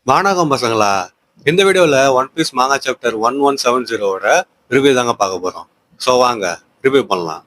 வணக்கம் பசங்களா. இந்த வீடியோவில் ஒன் பீஸ் மாங்கா சாப்டர் 1170ஓட ரிவ்யூ தாங்க பார்க்க போகிறோம். ஸோ வாங்க ரிவ்யூ பண்ணலாம்.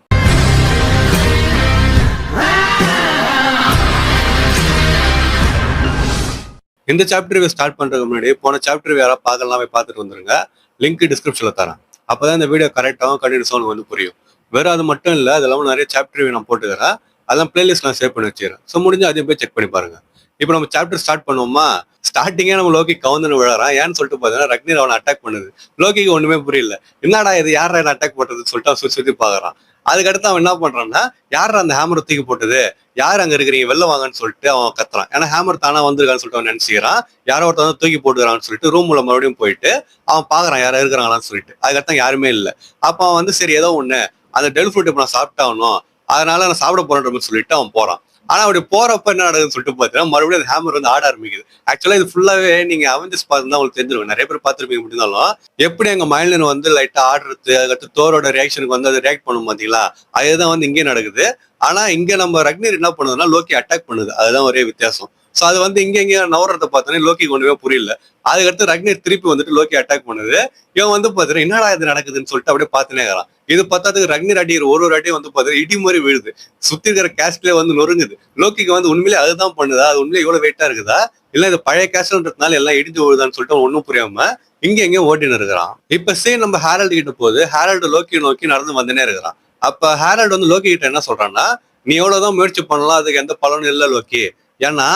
இந்த சாப்டர் ரிவ்யூ ஸ்டார்ட் பண்ணுறதுக்கு முன்னாடி போன சாப்டர் ரிவ்யூ யாராவது பார்க்கலாம் போய் பார்த்துட்டு வந்துருங்க. லிங்க் டிஸ்கிரிப்ஷனில் தரேன். அப்போ தான் இந்த வீடியோ கரெக்டாகவும் கண்டினியூஸாகவும் வந்து புரியும். வெறும் அது மட்டும் இல்லை, அது இல்லாமல் நிறைய சாப்டர் ரிவ்யூ நான் போட்டுக்கிறேன். அதெல்லாம் பிளேலிஸ்ட் நான் சேவ் பண்ணி வச்சுக்கிறேன். ஸோ முடிஞ்சு அதையும் போய் செக் பண்ணி பாருங்க. இப்போ நம்ம சாப்டர் ஸ்டார்ட் பண்ணுவோமா? ஸ்டார்டிங்கே நம்ம லோக்கி கவுந்துன்னு விழறான். ஏன்னு சொல்லிட்டு பார்த்தீங்கன்னா ரக்னீர் அவனை அட்டாக் பண்ணுது. லோக்கிக்கு ஒண்ணுமே புரியல. என்னடா இது, யாரா என்ன அட்டாக் பண்றதுன்னு சொல்லிட்டு அவன் சுத்தி சுத்தி பாக்குறான். அதுக்கடுத்து அவன் என்ன பண்றான்னா, யாரா அந்த ஹேமரை தூக்கி போட்டது, யார் அங்க இருக்கிறீங்க, வெளில வாங்கன்னு சொல்லிட்டு அவன் கத்துறான். ஏன்னா ஹேமர் தானா வந்திருக்கான்னு சொல்லிட்டு அவன் நினைச்சுக்கிறான். யாரோ ஒருத்தன் வந்து தூக்கி போட்டுக்கிறான்னு சொல்லிட்டு ரூம் உள்ள மறுபடியும் போயிட்டு அவன் பாக்குறான் யாரா இருக்கிறாங்களான்னு சொல்லிட்டு. அதுக்கடுத்து யாருமே இல்லை. அப்ப அவன் வந்து சரி ஏதோ ஒண்ணு, அந்த டெல் ஃப்ரூட் இப்ப நான் சாப்பிட்டாகணும், அதனால நான் சாப்பிட போறேன் சொல்லிட்டு அவன் போறான். ஆனா அப்படி போறப்ப என்ன நடக்குதுன்னு சொல்லிட்டு பாத்தீங்கன்னா மறுபடியும் அந்த ஹேமர் வந்து ஆட ஆரம்பிக்குது. ஆக்சுவலா இது ஃபுல்லாவே நீங்க அவெஞ்சர்ஸ் பார்த்து உங்களுக்கு தெரிஞ்சிருக்கும், நிறைய பேர் பார்த்துருப்பீங்க. முடிந்தாலும் எப்படி எங்க மைண்ட்ல வந்து லைட்டா ஆடுறது, அதுக்கடுத்து தோரோட ரியாக்ஷனுக்கு வந்து அது ரியாக்ட் பண்ணும் பாத்தீங்களா, அதுதான் வந்து இங்கே நடக்குது. ஆனா இங்க நம்ம ரக்னீர் என்ன பண்ணுதுன்னா லோக்கி அட்டாக் பண்ணுது. அதுதான் ஒரே வித்தியாசம். சோ அது வந்து இங்க நவரத்தை பார்த்தோன்னே லோக்கிக்கு ஒண்ணுமே புரியல. அதுக்கடுத்து ரக்னீர் திருப்பி வந்துட்டு லோக்கி அட்டாக் பண்ணுது. இவன் வந்து பாத்தீங்கன்னா என்னடா இது நடக்குதுன்னு சொல்லிட்டு அப்படியே பார்த்துனே இருக்கிறான். இது பத்தாதுக்கு ரக்னீர் அடிக்கிற ஒரு அடியும் வந்து பாத்தீங்கன்னா இடி மாதிரி விழுது. சுத்தி இருக்கிற கேஸ்ட்லயே வந்து நொறுங்குது. லோக்கிக்கு வந்து உண்மையிலே அதுதான் பண்ணுதா, அது உண்மையிலே இவ்வளவு வெயிட்டா இருக்குதா, இல்ல இது பழைய கேஸ்ட்ன்றதுனால எல்லாம் இடிஞ்சு விழுதான்னு சொல்லிட்டு ஒன்னும் புரியாம எங்கேயும் ஓட்டின்னு இருக்கிறான். இப்ப சீன் நம்ம ஹேரல்டு கிட்ட போகுது. ஹேரல்டு லோக்கி நோக்கி நடந்து வந்துனே இருக்கிறான். அப்ப ஹேரல்டு வந்து லோக்கி கிட்ட என்ன சொல்றான்னா, நீ எவ்வளவுதான் முயற்சி பண்ணலாம், அதுக்கு எந்த பலனும் இல்லை லோக்கி. ஏன்னா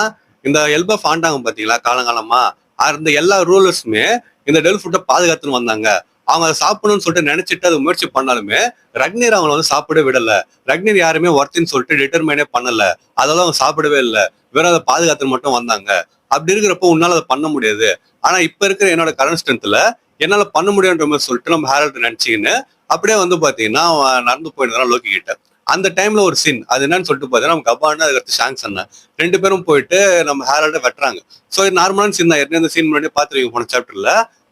இந்த எல்பஃப் ஆண்டாங்க பாத்தீங்களா காலங்காலமா, அந்த எல்லா ரூலர்ஸுமே இந்த டெல் ஃபுட்டை பாதுகாத்துன்னு வந்தாங்க. அவங்க அதை சாப்பிடணும்னு சொல்லிட்டு நினைச்சிட்டு அதை முயற்சி பண்ணாலுமே ரக்னீர் அவங்களை வந்து சாப்பிட விடல. ரக்னீர் யாருமே ஒர்த்தின்னு சொல்லிட்டு டிட்டர்மைனே பண்ணல. அதெல்லாம் அவங்க சாப்பிடவே இல்லை. வெறும் அதை பாதுகாத்து மட்டும் வந்தாங்க. அப்படி இருக்கிறப்போ உன்னால அதை பண்ண முடியாது. ஆனா இப்ப இருக்கிற என்னோட கரண்ட் ஸ்ட்ரென்த்ல என்னால பண்ண முடியுன்ற மாதிரி சொல்லிட்டு நம்ம ஹேரல்ட் நினைச்சிக்கின்னு அப்படியே வந்து பாத்தீங்கன்னா அவன் நடந்து போயிருந்தான் லோக்கி கிட்ட. அந்த டைம்ல ஒரு சீன், அது என்னன்னு சொல்லிட்டு பாத்தீங்கன்னா நம்ம கபான்னு அதுக்கடுத்து ஷாங்ஸ் அண்ணன் ரெண்டு பேரும் போயிட்டு நம்ம ஹேரல்ட வெட்டுறாங்க. ஸோ இது நார்மலான சீன் தான். ஏற்கனவே இந்த சீன் முன்னாடி பாத்துருவீங்க போன சாப்டர்ல.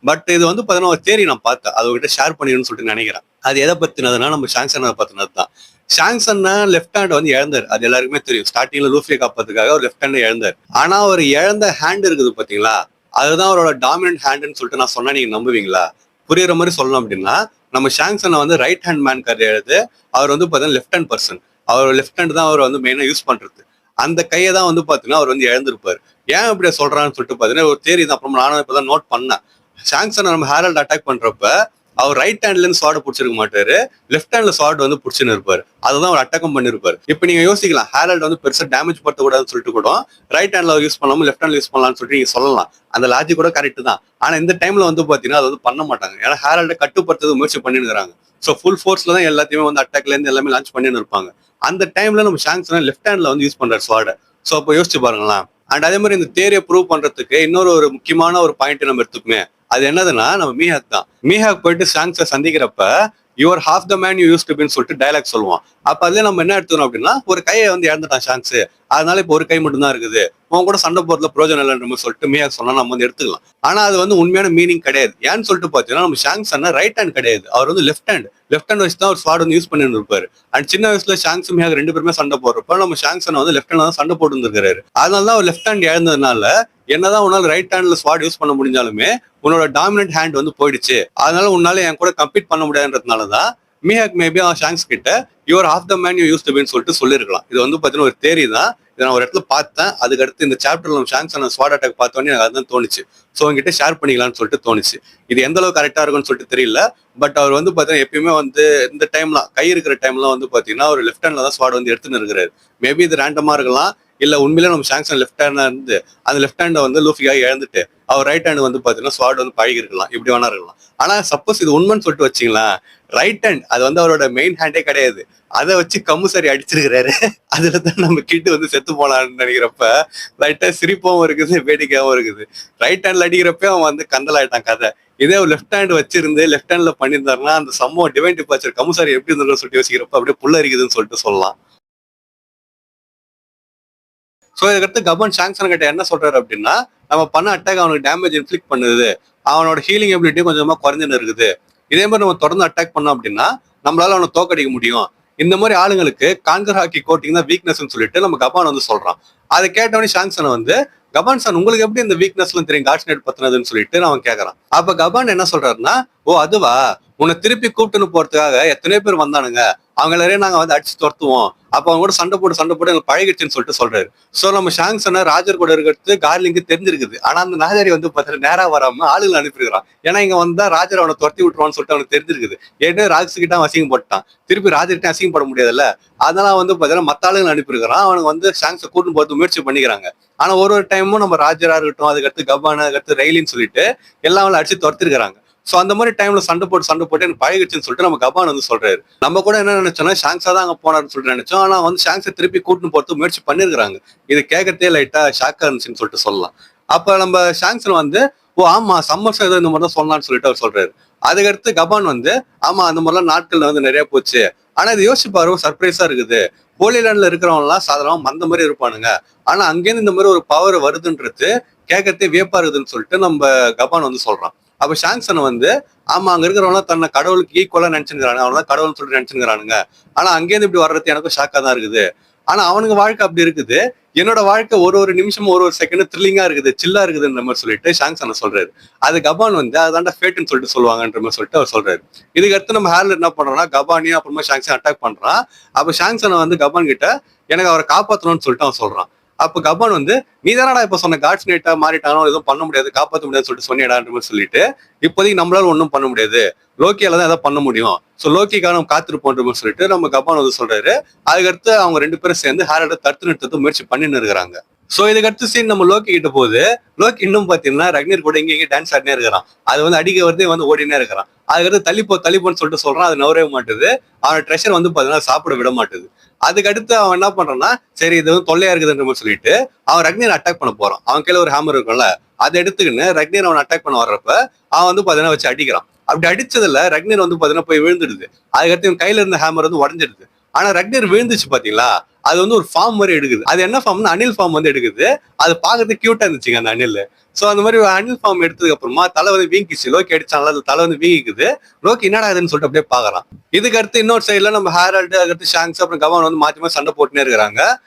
பட் இது வந்து பாத்தீங்கன்னா ஒரு தேரி நான் பார்த்தேன், அதை கிட்ட ஷேர் பண்ணிடணும்னு சொல்லிட்டு நினைக்கிறேன். அது எதை பத்தினதுன்னா நம்ம ஷாங்ஸ் அண்ணனை பத்தினது தான். ஷாங்ஸ் அண்ணன் லெஃப்ட் ஹேண்ட் வந்து இழந்தார். அது எல்லாருக்குமே தெரியும். ஸ்டார்டிங்ல லூஃபியை காப்பதுக்காக ஒரு லெஃப்ட் ஹேண்ட் இழந்தார். ஆனா அவர் இழந்த ஹேண்ட் இருக்குது பாத்தீங்களா, அதுதான் அவரோட டாமினன்ட் ஹேண்டுன்னு சொல்லிட்டு நான் சொன்னா நீங்க நம்புவீங்களா? புரியுற மாதிரி சொல்லணும் அப்படின்னா, நம்ம ஷாங்ஸ் அண்ணன் வந்து ரைட் ஹேண்ட் மேன் கிடையாது. அவர் வந்து பாத்தீங்கன்னா லெஃப்ட் ஹேண்ட் பர்சன். அவர் லெஃப்ட் ஹேண்ட் தான் அவர் வந்து மெயினா யூஸ் பண்றது. அந்த கையை தான் வந்து பாத்தீங்கன்னா அவர் வந்து இழந்திருப்பாரு. ஏன் இப்படி சொல்றான்னு சொல்லிட்டு பாத்தீங்கன்னா ஒரு தேரி தான். அப்புறம் நானும் இப்பதான் நோட் பண்ணேன். ஷாங்ஸன் நம்ம ஹேரல்ட் அட்டாக் பண்றப்ப அவர் ரைட் ஹேண்ட்ல இருந்து ஸ்வாட் பிடிச்சிருக்க மாட்டாரு, லெஃப்ட் ஹேண்ட்ல ஸ்வாட் வந்து பிடிச்சுன்னு இருப்பாரு. அதுதான் அவர் அட்டாக்கும் பண்ணிருப்பாரு. இப்ப நீங்க யோசிக்கலாம், ஹேரல்ட் வந்து பெருசா டேமேஜ் படுத்தக்கூடாதுன்னு சொல்லிட்டு கூட ரைட் ஹேண்ட்ல யூஸ் பண்ணாம லெஃப்ட் ஹேண்ட்ல யூஸ் பண்ணலாம்னு சொல்லிட்டு நீங்க சொல்லலாம். அந்த லாஜிக் கூட கரெக்ட் தான். ஆனா இந்த டைம்ல வந்து பாத்தீங்கன்னா அது வந்து பண்ண மாட்டாங்க. ஏன்னா ஹேரல்ட கட்டுப்படுத்துறது முயற்சி பண்ணிருக்காங்க. ஸோ ஃபுல் ஃபோர்ஸ்ல தான் எல்லாத்தையுமே வந்து அட்டாக்ல இருந்து எல்லாமே லான்ச் பண்ணின்னு இருப்பாங்க. அந்த டைம்ல நம்ம ஷாங்ஸன் லெஃப்ட் ஹேண்ட்ல வந்து யூஸ் பண்றாரு ஸ்வாட. ஸோ அப்போ யோசிச்சு பாருங்களா. அண்ட் அதே மாதிரி இந்த தேரியை ப்ரூவ் பண்றதுக்கு இன்னொரு ஒரு முக்கியமான ஒரு பாயிண்ட் நம்ம எடுத்துக்குமே. அது என்னதுன்னா நம்ம மீஹாக் தான். மீஹாக் போயிட்டு ஷாங்ஸை சந்திக்கிறப்ப your half the man you used to பின்னு சொல்லிட்டு டைலாக் சொல்லுவான். அப்ப அதுல நம்ம என்ன எடுத்துக்கணும் அப்படின்னா, ஒரு கையை வந்து இழந்துட்டான் ஷாங்ஸ், அதனால இப்போ ஒரு கை மட்டும் தான் இருக்குது, உன் கூட சண்டை போறதுல பிரோஜனம் இல்லைன்ற சொல்லிட்டு மீஹாக் சொன்னா நம்ம வந்து எடுத்துக்கலாம். ஆனா அது வந்து உண்மையான மீனிங் கிடையாது. ஏன்னு சொல்லிட்டு பாத்தீங்கன்னா நம்ம ஷாங்ஸ் அண்ணா ரைட் ஹேண்ட் கிடையாது, அவர் வந்து லெஃப்ட் ஹேண்ட். லெஃப்ட் ஹேண்ட் வச்சு தான் ஒரு ஸ்வாட் வந்து யூஸ் பண்ணிட்டு இருப்பாரு. அண்ட் சின்ன வயசுல ஷாங்ஸ் மீஹாக் ரெண்டு பேருமே சண்டை போடுறப்ப நம்ம ஷாங்ஸ் அண்ணா வந்து லெஃப்ட் ஹேண்ட் தான் சண்டை போட்டு இருந்திருக்காரு. அதனால தான் அவர் லெஃப்ட் ஹேண்ட் இழந்ததுனால என்னதான் உன்னால ரைட் ஹேண்ட்ல ஸ்வாட் யூஸ் பண்ண முடிஞ்சாலுமே உன்னோட டாமினன்ட் ஹேண்ட் வந்து போயிடுச்சு, அதனால உன்னால என் கூட கம்பீட் பண்ண முடியாதுன்றதுனாலதான் மீஹாக் மேபி அவன் ஷாங்ஸ் கிட்ட your half the man you used to பின்னு சொல்லிட்டு சொல்லிருக்கலாம். இது வந்து பாத்தீங்கன்னா ஒரு தேரி தான். இதை நான் ஒரு இடத்துல பார்த்தேன். அதுக்கடுத்து இந்த சாப்டர்ல நம்ம ஷாங்ஸ் அண்ணன் ஸ்வாட் அட்டாக் பார்த்தோன்னே எனக்கு அதுதான் தோணுச்சு. ஸோ அவங்ககிட்ட ஷேர் பண்ணிக்கலாம்னு சொல்லிட்டு தோணுச்சு. இது எந்த அளவுக்கு கரெக்டா இருக்கும்னு சொல்லிட்டு தெரியல. பட் அவர் வந்து பாத்தீங்கன்னா எப்பயுமே வந்து இந்த டைம்லாம் கை இருக்கிற டைம்லாம் வந்து பாத்தீங்கன்னா ஒரு லெஃப்ட் ஹேண்ட்ல தான் ஸ்வாட் வந்து எடுத்துன்னு இருக்கிறாரு. மேபி இது ரேண்டமா இருக்கலாம், இல்ல உண்மையிலே நம்ம ஷாங்ஸன் லெஃப்ட் ஹேண்டா இருந்து அந்த லெஃப்ட் ஹேண்டை வந்து லூஃபியாக இழந்துட்டு அவர் ரைட் ஹேண்ட் வந்து பாத்தீங்கன்னா ஸ்வாட் வந்து பழகி இருக்கலாம், இப்படி வேணா இருக்கலாம். ஆனா சப்போஸ் இது உண்மைன்னு சொல்லிட்டு வச்சிங்களா, ரைட் ஹேண்ட் அது வந்து அவரோட மெயின் ஹேண்டே கிடையாது, அதை வச்சு கம்மு சரி அடிச்சிருக்கிறாரு. அதுலதான் நம்ம கிட்டு வந்து செத்து போனான்னு நினைக்கிறப்ப லைட்டா சிரிப்பாவும் இருக்குது, வேடிக்கையாவும் இருக்குது. ரைட் ஹேண்ட்ல அடிக்கிறப்ப அவன் வந்து கந்தல் ஆயிட்டான் கதை. இதே ஒரு லெஃப்ட் ஹேண்ட் வச்சிருந்து லெஃப்ட் ஹேண்ட்ல பண்ணியிருந்தாருன்னா அந்த சம்பவம் டிவைன் டிபார்ச்சர் கம்முசாரி எப்படி இருந்ததுன்னு சொல்லிட்டு யோசிக்கிறப்ப அப்படியே புள்ள இருக்குதுன்னு சொல்லிட்டு சொல்லலாம். ஸோ இதுக்கடுத்து கபன் ஷாங்ஸன் கிட்ட என்ன சொல்றாரு அப்படின்னா, நம்ம பண்ண அட்டாக் அவனுக்கு டேமேஜ் இன்ஃபிளிக் பண்ணுது, அவனோட ஹீலிங் எபிலிட்டியும் கொஞ்சமா குறைஞ்சுன்னு இருக்குது. இதே மாதிரி நம்ம தொடர்ந்து அட்டாக் பண்ணோம் அப்படின்னா நம்மளால அவனை தோக்கடிக்க முடியும். இந்த மாதிரி ஆளுங்களுக்கு கான்கர் ஹாக்கி கோட்டிங் தான் வீக்னஸ்ன்னு சொல்லிட்டு நம்ம கபான் வந்து சொல்றான். அதை கேட்டவனே ஷாங்ஸனை வந்து கபான் சார் உங்களுக்கு எப்படி இந்த வீக்னஸ் எல்லாம் தெரியும் காட்ஸ் நைட் பத்தினதுன்னு சொல்லிட்டு அவன் கேக்குறான். அப்ப கபான் என்ன சொல்றாருன்னா, ஓ அதுவா, உன்னை திருப்பி கூப்பிட்டுன்னு போறதுக்காக எத்தனையோ பேர் வந்தானுங்க, அவங்க எல்லாரையும் நாங்க வந்து அடிச்சு துரத்துவோம், அப்ப அவங்க கூட சண்டை போட்டு எங்களுக்கு பழகிடுச்சுன்னு சொல்லிட்டு சொல்றாரு. சோ நம்ம ஷாங்சனை ராஜர் கூட இருக்கிறது கார்லிங்க்கு தெரிஞ்சிருக்குது. ஆனா அந்த நாஜாரி வந்து பாத்தீங்கன்னா நேரா வராம ஆளுகளை அனுப்பிடுறான். ஏன்னா இங்க வந்தா ராஜர் அவனை துரத்தி விட்டுருவான்னு சொல்லிட்டு அவனுக்கு தெரிஞ்சிருக்குது. ஏற்கனவே ராஜஸ் கிட்ட அசிங்கம் போட்டான், திருப்பி ராஜர்கிட்ட அசிங்கப்பட முடியாதுல்ல. அதனால வந்து பாத்தீங்கன்னா மத்த ஆளுங்களை அனுப்பியிருக்கிறான். அவனுக்கு வந்து ஷாங்ஸை கூட்டு போறது முயற்சி பண்ணிக்கிறாங்க. ஆனா ஒரு டைமும் நம்ம ராஜரா இருக்கட்டும், அதுக்கடுத்து கபான், அதுக்கடுத்து ரயிலின்னு சொல்லிட்டு எல்லாம் அடிச்சு துரத்திருக்கிறாங்க. சோ அந்த மாதிரி டைம்ல சண்டை போட்டு எனக்கு பழகிடுச்சுன்னு சொல்லிட்டு நம்ம கபான் வந்து சொல்றாரு. நம்ம கூட என்ன நினைச்சோம்னா ஷாங்ஸா தான் அங்க போனாருன்னு சொல்லிட்டு நினைச்சோம். ஆனா வந்து ஷாங்ஸை திருப்பி கூட்டின்னு போறது முயற்சி பண்ணிருக்காங்க. இது கேட்கறதே லைட்டா ஷாக்கா இருந்துச்சுன்னு சொல்லிட்டு சொல்லலாம். அப்ப நம்ம ஷாங்ஸன் வந்து ஓ ஆமா சம்மர்ஸ் ஏதோ இந்த மாதிரி தான் சொல்லலாம்னு சொல்லிட்டு அவர் சொல்றாரு. அதுக்கடுத்து கபான் வந்து ஆமா அந்த மாதிரிலாம் நாட்கள்ல வந்து நிறைய போச்சு. ஆனா இது யோசிச்சு பாரு, சர்ப்ரைஸா இருக்குது. ஹோலிலேண்ட்ல இருக்கிறவங்க எல்லாம் சாதாரணமா அந்த மாதிரி இருப்பானுங்க. ஆனா அங்கேருந்து இந்த மாதிரி ஒரு பவர் வருதுன்றது கேட்கறதே வியப்பா இருக்குதுன்னு சொல்லிட்டு நம்ம கபான் வந்து சொல்றான். அப்ப ஷாங்சன் வந்து ஆமா அங்க இருக்கிறவங்க தன்னை கடவுளுக்கு ஈக்குவலா நினைச்சுக்கிறாங்க, அவனா கடவுள்னு சொல்லிட்டு நினைச்சுக்கிறானுங்க. ஆனா அங்கேருந்து இப்படி வர்றது எனக்கும் ஷாக்கா தான் இருக்குது. ஆனா அவனுக்கு வாழ்க்கை அப்படி இருக்குது, என்னோட வாழ்க்கை ஒரு ஒரு நிமிஷம் ஒரு ஒரு செகண்ட் த்ரில்லிங்கா இருக்குது, சில்லா இருக்குதுன்ற மாதிரி சொல்லிட்டு ஷாங்சன் சொல்றாரு. அது கபான் வந்து அதான்டா ஃபேட்னு சொல்லிட்டு சொல்லுவாங்கன்ற மாதிரி சொல்லிட்டு அவர் சொல்றாரு. இதுக்கு அடுத்து நம்ம ஹேர்ல என்ன பண்றோம்னா கபானியும் அப்புறமா ஷாங்சன் அட்டாக் பண்றான். அப்ப ஷாங்சன் வந்து கபான் கிட்ட எனக்கு அவரை காப்பாற்றணும்னு சொல்லிட்டு அவன் சொல்றான். அப்ப கபான் வந்து நீ தானடா இப்ப சொன்ன காட்ஸ் நைட்டா மாறிட்டானோ எதுவும் பண்ண முடியாது, காப்பாற்ற முடியாதுன்னு சொல்லிட்டு சொன்னியடான்ற மாதிரி சொல்லிட்டு இப்போதைக்கு நம்மளால ஒன்றும் பண்ண முடியாது, லோக்கியால தான் எதாவது பண்ண முடியும், சோ லோக்கிக்காக நம்ம காத்திருப்போன்ற மாதிரி சொல்லிட்டு நம்ம கபான் வந்து சொல்றாரு. அதுக்கடுத்து அவங்க ரெண்டு பேரும் சேர்ந்து ஹேரோட தடுத்து நிறுத்தத்தை முயற்சி பண்ணின்னு இருக்கிறாங்க. சோ இதுக்கு அடுத்து சீன் நம்ம லோக்கி கிட்ட போகுது. லோக்கி இன்னும் பாத்தீங்கன்னா ரக்னீர் கூட இங்கே டான்ஸ் ஆடினே இருக்கிறான். அது வந்து அடிக்க வருது வந்து ஓடினே இருக்கிறான். அதுக்கடுத்து தள்ளிப்போன்னு சொல்லிட்டு சொல்றான். அது நவரவே மாட்டுது. அவன் ட்ரெஷர் வந்து பாத்தீங்கன்னா சாப்பிட விட மாட்டுது. அதுக்கு அடுத்து அவன் என்ன பண்றான்னா சரி இது வந்து தொல்லையா இருக்குதுன்ற மாதிரி சொல்லிட்டு அவன் ரக்னீர் அட்டாக் பண்ண போறான். அவன் கையில ஒரு ஹேமர் இருக்கும்ல, அதை எடுத்துக்கின்னு ரக்னீர் அவன் அட்டாக் பண்ண வர்றப்ப அவன் வந்து பாத்தீங்கன்னா வச்சு அடிக்கிறான். அப்படி அடிச்சதுல ரக்னீர் வந்து பாத்தீங்கன்னா போய் விழுந்துடுது. அதுக்கடுத்து இவன் கையில இருந்த ஹேமர் வந்து உடஞ்சிடுது. ஆனா ரக்னீர் விழுந்துச்சு பாத்தீங்களா, அது வந்து ஒரு ஃபார்ம் மாதிரி எடுக்குது. அது என்ன ஃபார்ம்னா அனில் ஃபார்ம் வந்து எடுக்குது. அது பாக்குறதுக்கு கியூட்டா இருந்துச்சுங்க அந்த அனில். சோ அந்த மாதிரி அனில் ஃபார்ம் எடுத்ததுக்கு அப்புறமா தலை வந்து வீங்கிச்சு. லோக்கி அடிச்சாங்களா அது தலை வந்து வீங்கிக்குது. லோக்கி என்னடா இதுன்னு சொல்லிட்டு அப்படியே பாக்குறான். இதுக்கு அடுத்து இன்னொரு சைட்ல நம்ம ஹேரால்டு, அதுக்கடுத்து ஷாங்ஸ் அப்புறம் கவான் வந்து மாத்தி மாத்தி சண்டை போட்டுனே இருக்கிறாங்க.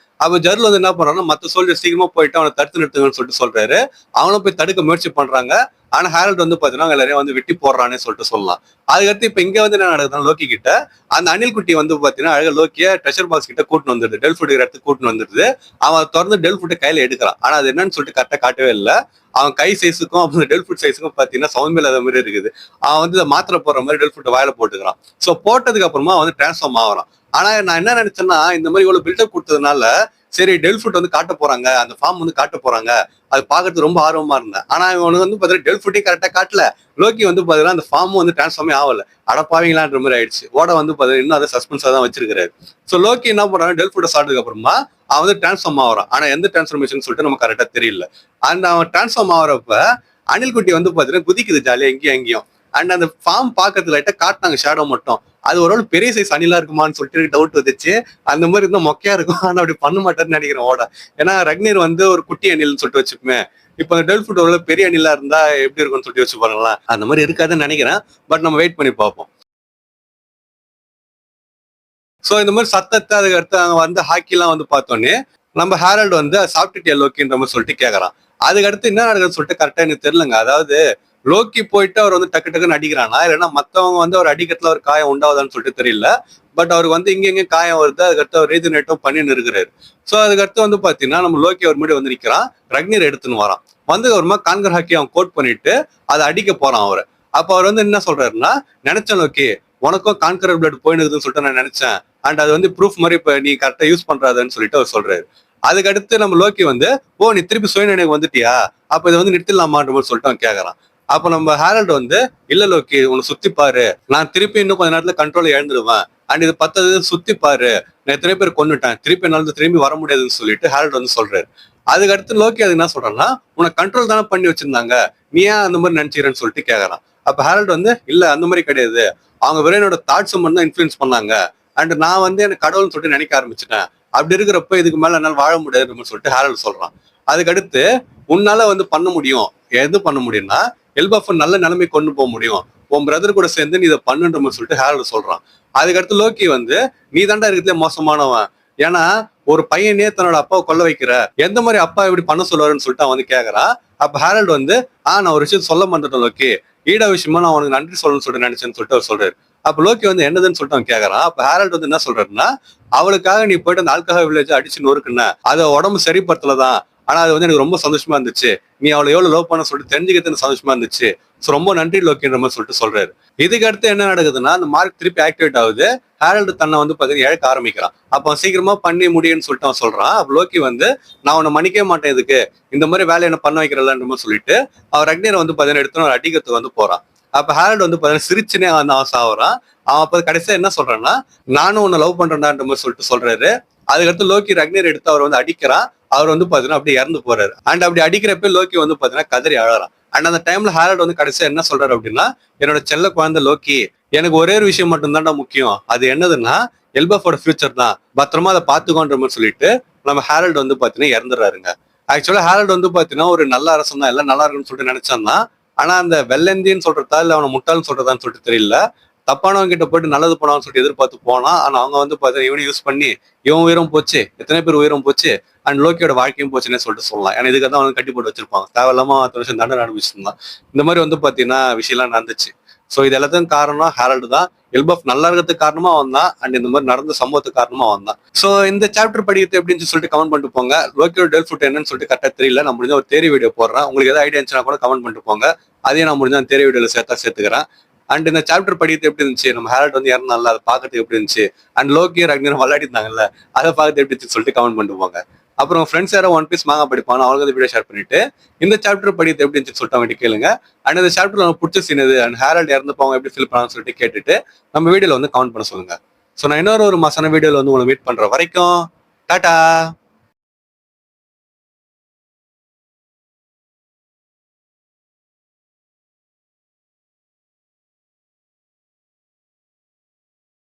அப்ப ஜர்ல் வந்து என்ன பண்றான்னா மத்த சோல்ஜர் சீக்கிரமா போயிட்டு அவனை தடுத்து நிறுத்துங்கன்னு சொல்லிட்டு சொல்றாரு. அவனும் போய் தடுக்க முயற்சி பண்றாங்க. ஆனா ஹேரல்ட் வந்து பாத்தீங்கன்னா எல்லாரையும் வந்து வெட்டி போடுறானே சொல்லிட்டு சொல்லலாம். அதுக்கடுத்து இப்ப இங்க வந்து என்ன நடக்குதுன்னா லோக்கி கிட்ட அந்த அணில் குட்டி வந்து பாத்தீங்கன்னா அழகா லோக்கிய ட்ரெஷர் பாக்ஸ் கிட்ட கூட்டின்னு வந்துடுது, டெல்ஃபுட் இடத்துக்கு கூட்டின்னு வந்துடுது. அவன் திறந்து டெல்ஃபுட்டை கையில எடுக்கிறான். ஆனா அது என்னன்னு சொல்லிட்டு கரெக்டா காட்டவே இல்லை. அவன் கை சைஸுக்கும் அப்புறம் டெல்ஃபுட் சைஸுக்கும் பாத்தீங்கன்னா சவுண்ட் இல்லாத மாதிரி இருக்குது. அவன் வந்து மாத்திரை போடுற மாதிரி டெல்ஃபுட்டை வாயில போட்டுக்கிறான். சோ போட்டதுக்கு அப்புறமா வந்து டிரான்ஸ்ஃபார்ம் ஆகிறான். ஆனா நான் என்ன நினைச்சேன்னா இந்த மாதிரி இவ்வளவு பில்டப் கொடுத்ததுனால சரி டெல்ஃபுட் வந்து காட்ட போறாங்க, அந்த ஃபார்ம் வந்து காட்ட போறாங்க, அது பாக்குறது ரொம்ப ஆர்வமா இருந்தேன். ஆனா இவனுக்கு வந்து பாத்தீங்கன்னா டெல்ஃபுட்டையும் கரெக்டா காட்டல, லோக்கி வந்து பாத்தீங்கன்னா அந்த ஃபார்மும் வந்து டிரான்ஸ்ஃபார்மே ஆகல. அடப்பாவீங்களான்ற மாதிரி ஆயிடுச்சு. ஓட வந்து பாத்தீங்கன்னா இன்னும் அதை சஸ்பென்ஸா தான் வச்சிருக்காரு. சோ லோக்கி என்ன பண்றாங்க, டெல்ஃபுட்டை சாப்பிட்டதுக்கு அப்புறமா அவன் வந்து டிரான்ஸ்ஃபார்ம் ஆகிறான். ஆனா எந்த டிரான்ஸ்ஃபார்மேஷன் சொல்லிட்டு நமக்கு கரெக்டா தெரியல. அண்ட் அவன் டிரான்ஸ்ஃபார்ம் ஆகிறப்ப அணில் குட்டி வந்து பாத்தீங்கன்னா குதிக்குது ஜாலியா எங்கேயும் எங்கேயும். அண்ட் அந்த ஃபார்ம் பாக்குறது லைட்டா காட்டினாங்க ஷேடோ மட்டும். அது ஒரு பெரிய சைஸ் அணிலா இருக்குமான்னு சொல்லிட்டு டவுட் வந்துச்சு. அந்த மாதிரி இருந்தா மொக்கையா இருக்கும். ஆனா அப்படி பண்ண மாட்டேன்னு நினைக்கிறேன் ஓட. ஏன்னா ரக்னீர் வந்து ஒரு குட்டி அணில்னு சொல்லிட்டு வச்சுப்போமே, இப்ப அந்த டெல்ஃபுட் ஒரு பெரிய அணிலா இருந்தா எப்படி இருக்கும்னு சொல்லிட்டு வச்சு பாருங்களா, அந்த மாதிரி இருக்காதுன்னு நினைக்கிறேன். பட் நம்ம வெயிட் பண்ணி பார்ப்போம். சோ இந்த மாதிரி சத்தத்தை அதுக்கு அடுத்து அங்க வந்து ஹாக்கிலாம் வந்து பார்த்தோன்னே நம்ம ஹேரல்டு வந்து சாப்பிட்டுட்டியா லோக்கின்ற மாதிரி சொல்லிட்டு கேட்கறான். அதுக்கு அடுத்து என்ன நடக்குதுன்னு சொல்லிட்டு கரெக்டா எனக்கு தெரியலங்க. அதாவது லோக்கி போயிட்டு அவர் வந்து டக்கு டக்குன்னு அடிக்கிறானா இல்லைன்னா மத்தவங்க வந்து அவர் அடிக்கிறதுல ஒரு காயம் உண்டாவதான்னு சொல்லிட்டு தெரியல. பட் அவருக்கு வந்து இங்க காயம் வருது. அதுக்கடுத்து அவர் ரீஜனேட்டும் பண்ணின்னு இருக்கிறாரு. சோ அதுக்கடுத்து வந்து பாத்தீங்கன்னா நம்ம லோக்கி அவர் முன்னாடி வந்து நிக்கிறான். ரக்னீர் எடுத்துன்னு வரான். வந்து ஒரு கான்கர் ஹாக்கி அவன் கோட் பண்ணிட்டு அதை அடிக்க போறான் அவரை. அப்ப அவர் வந்து என்ன சொல்றாருன்னா, நினைச்சேன் லோக்கி உனக்கும் கான்கரர் பிளட் போயிடுதுன்னு சொல்லிட்டு நான் நினைச்சேன். அண்ட் அது வந்து ப்ரூஃப் மாதிரி இப்ப நீ கரெக்டா யூஸ் பண்றாதுன்னு சொல்லிட்டு அவர் சொல்றாரு. அதுக்கடுத்து நம்ம லோக்கி வந்து ஓ நீ திருப்பி சுயநினைவு வந்துட்டியா, அப்ப இதை வந்து நிறுத்திடலாமான்ற மாதிரி சொல்லிட்டு அவன் கேட்கறான். அப்ப நம்ம ஹேரல்டு வந்து இல்ல லோக்கி உன்னை சுத்தி பாரு, நான் திருப்பி இன்னும் கொஞ்ச நேரத்துல கண்ட்ரோல் இழந்துருவேன். அண்ட் இது பத்தது சுத்தி பாரு, நான் எத்தனை பேர் கொண்டுட்டேன், திருப்பி என்னால திரும்பி வர முடியாதுன்னு சொல்லிட்டு ஹேரல்டு வந்து சொல்றாரு. அதுக்கடுத்து லோக்கி அது என்ன சொல்றான்னா, உன்னை கண்ட்ரோல் தானே பண்ணி வச்சிருந்தாங்க, நீ ஏன் அந்த மாதிரி நினைச்சுக்கிறேன்னு சொல்லிட்டு கேட்கறான். அப்ப ஹேரல்டு வந்து இல்ல அந்த மாதிரி கிடையாது, அவங்க வெறும் என்னோட தாட்ஸ் மட்டும் தான் இன்ஃபுளுன்ஸ் பண்ணாங்க. அண்ட் நான் வந்து எனக்கு கடவுள்னு சொல்லிட்டு நினைக்க ஆரம்பிச்சிட்டேன். அப்படி இருக்கிறப்ப இதுக்கு மேல என்னால் வாழ முடியாதுன்னு சொல்லிட்டு ஹேரல்டு சொல்றான். அதுக்கடுத்து உன்னால வந்து பண்ண முடியும், எது பண்ண முடியும்னா எல்பாஃப் நல்ல நிலைமை கொண்டு போக முடியும், உன் பிரதர் கூட சேர்ந்து நீ இதை பண்ணுன்ற மாதிரி சொல்லிட்டு ஹேரல்டு சொல்றான். அதுக்கடுத்து லோக்கி வந்து நீ தாண்டா இருக்கிறதுல மோசமானவன், ஏன்னா ஒரு பையனே தன்னோட அப்பாவை கொல்ல வைக்கிற, எந்த மாதிரி அப்பா இப்படி பண்ண சொல்லுவாருன்னு சொல்லிட்டு அவன் வந்து கேக்குறான். அப்ப ஹேரல்ட் வந்து நான் ஒரு விஷயம் சொல்ல மாட்டேன் லோக்கி, ஈடா விஷயமா நான் உனக்கு நன்றி சொல்லணும்னு சொல்லிட்டு நினைச்சேன்னு சொல்லிட்டு அவர் சொல்றாரு. அப்ப லோக்கி வந்து என்னதுன்னு சொல்லிட்டு அவன் கேக்குறான். அப்ப ஹேரல்ட் வந்து என்ன சொல்றாருன்னா, அவளுக்காக நீ போயிட்டு அந்த ஆல்கஹால் வில்லேஜ் அடிச்சு நொறுக்குன, அதை உடம்பு சரிப்படுத்தலதான், ஆனா அது வந்து எனக்கு ரொம்ப சந்தோஷமா இருந்துச்சு, நீ அவளை எவ்வளவு லவ் பண்ண சொல்லிட்டு தெரிஞ்சுக்கிறது சந்தோஷமா இருந்துச்சு, சோ ரொம்ப நன்றி லோக்கின்ற மாதிரி சொல்லிட்டு சொல்றாரு. இதுக்கு அடுத்து என்ன நடக்குதுன்னா, அந்த மார்க் திருப்பி ஆக்டிவேட் ஆகுது. ஹேரல்டு தன்னை வந்து பாத்தீங்கன்னா இழக்க ஆரம்பிக்கிறான். அப்ப அவன் சீக்கிரமா பண்ணி முடியும்னு சொல்லிட்டு அவன் சொல்றான். அப்ப லோக்கி வந்து நான் உன்னை மன்னிக்கவே மாட்டேன், இதுக்கு இந்த மாதிரி வேலையை என்ன பண்ண வைக்கிறல்லன்ற மாதிரி சொல்லிட்டு அவர் ரக்னியரை வந்து பாத்தீங்கன்னா எடுத்து ஒரு அடிக்கிறதுக்கு வந்து போறான். அப்ப ஹேரல்டு வந்து பாத்தீங்கன்னா சிரிச்சுனே வந்து அவன் சாவுறான். அவன் அப்ப கடைசியா என்ன சொல்றான்னா, நானும் உன்னை லவ் பண்றேன்டான்ற மாதிரி சொல்லிட்டு சொல்றாரு. அதுக்கடுத்து லோக்கி ரக்னியர் எடுத்து அவர் வந்து அடிக்கிறான். அவர் வந்து பாத்தீங்கன்னா அப்படியே இறந்து போறாரு. அண்ட் அப்படி அடிக்கிறப்ப லோக்கி வந்து பாத்தீங்கன்னா கதறி அழறான். அண்ட் அந்த டைம்ல ஹேரல்ட் வந்து கடைசியா என்ன சொல்றாரு அப்படின்னா, என்னோட செல்ல குழந்தை லோக்கி, எனக்கு ஒரே ஒரு விஷயம் மட்டும் தான்டா முக்கியம், அது என்னதுன்னா எல்பஃபோட ஃபியூச்சர் தான், பத்திரமா அதை பாத்துக்கோன்ற மாதிரி சொல்லிட்டு நம்ம ஹேரல்ட் வந்து பாத்தீங்கன்னா இறந்துடுறாருங்க. ஆக்சுவலா ஹேரல்ட் வந்து பாத்தீங்கன்னா ஒரு நல்ல அரசன் தான், எல்லாம் நல்லா இருக்குன்னு சொல்லிட்டு நினைச்சான். ஆனா அந்த வெள்ளந்தின்னு சொல்றதா இல்ல அவனை முட்டாள்னு சொல்றதான்னு சொல்லிட்டு தெரியல, தப்பானவங்க கிட்ட போயிட்டு நல்லது போனான்னு சொல்லிட்டு எதிர்பார்த்து போனா, ஆனா அவங்க வந்து பாத்தீங்கன்னா இவனை யூஸ் பண்ணி இவன் உயிரும் போச்சு, எத்தனை பேர் உயிரும் போச்சு, அண்ட் லோக்கியோட வாழ்க்கையும் போச்சுன்னே சொல்லிட்டு சொல்லலாம். ஏன்னா இதுக்கு தான் வந்து கட்டி போட்டு வச்சிருப்பாங்க, தேவையில்லாம 10 வருஷம் தண்டனை அனுபவிச்சிருந்தான். இந்த மாதிரி வந்து பாத்தீங்கன்னா விஷயம்லாம் நடந்துச்சு. ஸோ இது எல்லாத்துக்கும் காரணம் ஹேரல்டு தான். எல்பஃப் நல்லா இருக்கிறதுக்கு காரணமா அவன் தான், அண்ட் இந்த மாதிரி நடந்த சம்பவத்துக்கு காரணமா அவன் தான். ஸோ இந்த சாப்டர் படிக்கிறது எப்படின்னு சொல்லிட்டு கமெண்ட் பண்ணிட்டு போங்க. லோக்கியோட டெல் ஃபுட் என்னன்னு சொல்லிட்டு கரெக்டாக தெரியல, நான் முடிஞ்ச ஒரு தேரி வீடியோ போடுறேன். உங்களுக்கு ஏதாவது ஐடியா இருந்துச்சுன்னா கூட கமெண்ட் பண்ணிட்டு போங்க, அதையும் நான் முடிஞ்ச அந்த தேரி வீடியோல சேர்த்துக்கிறேன். அண்ட் இந்த சாப்டர் படிக்கிறது எப்படி இருந்துச்சு, நம்ம ஹேரல்ட் வந்து இறந்தால அதை பார்க்கறதுக்கு எப்படி இருந்துச்சு, அண்ட் லோக்கியர் ரக்னியரும் விளையாடி இருந்தாங்கல்ல அதை பார்க்கறது எப்படி இருந்துச்சு சொல்லிட்டு கமெண்ட் பண்ணிட்டு போங்க. அப்புறம் ஃப்ரெண்ட்ஸ் யாரும் ஒன் பீஸ் மாங்கா படிப்பாங்க, அவங்களுக்கு வீடியோ ஷேர் பண்ணிட்டு இந்த சாப்டர் படிக்கிறது எப்படி இருந்துச்சு சொல்லிட்டு அவங்க கேளுங்க. அண்ட் இந்த சாப்டர்ல நமக்கு பிடிச்ச சீன் எது, அண்ட் ஹேரல்ட் இறந்து போவாங்க எப்படி ஃபீல் பண்ணான்னு சொல்லிட்டு கேட்டுட்டு நம்ம வீடியோல வந்து கமெண்ட் பண்ண சொல்லுங்க. ஸோ நான் இன்னொரு ஒரு மாசான வீடியோல வந்து உங்களை மீட் பண்ற வரைக்கும் டாடா.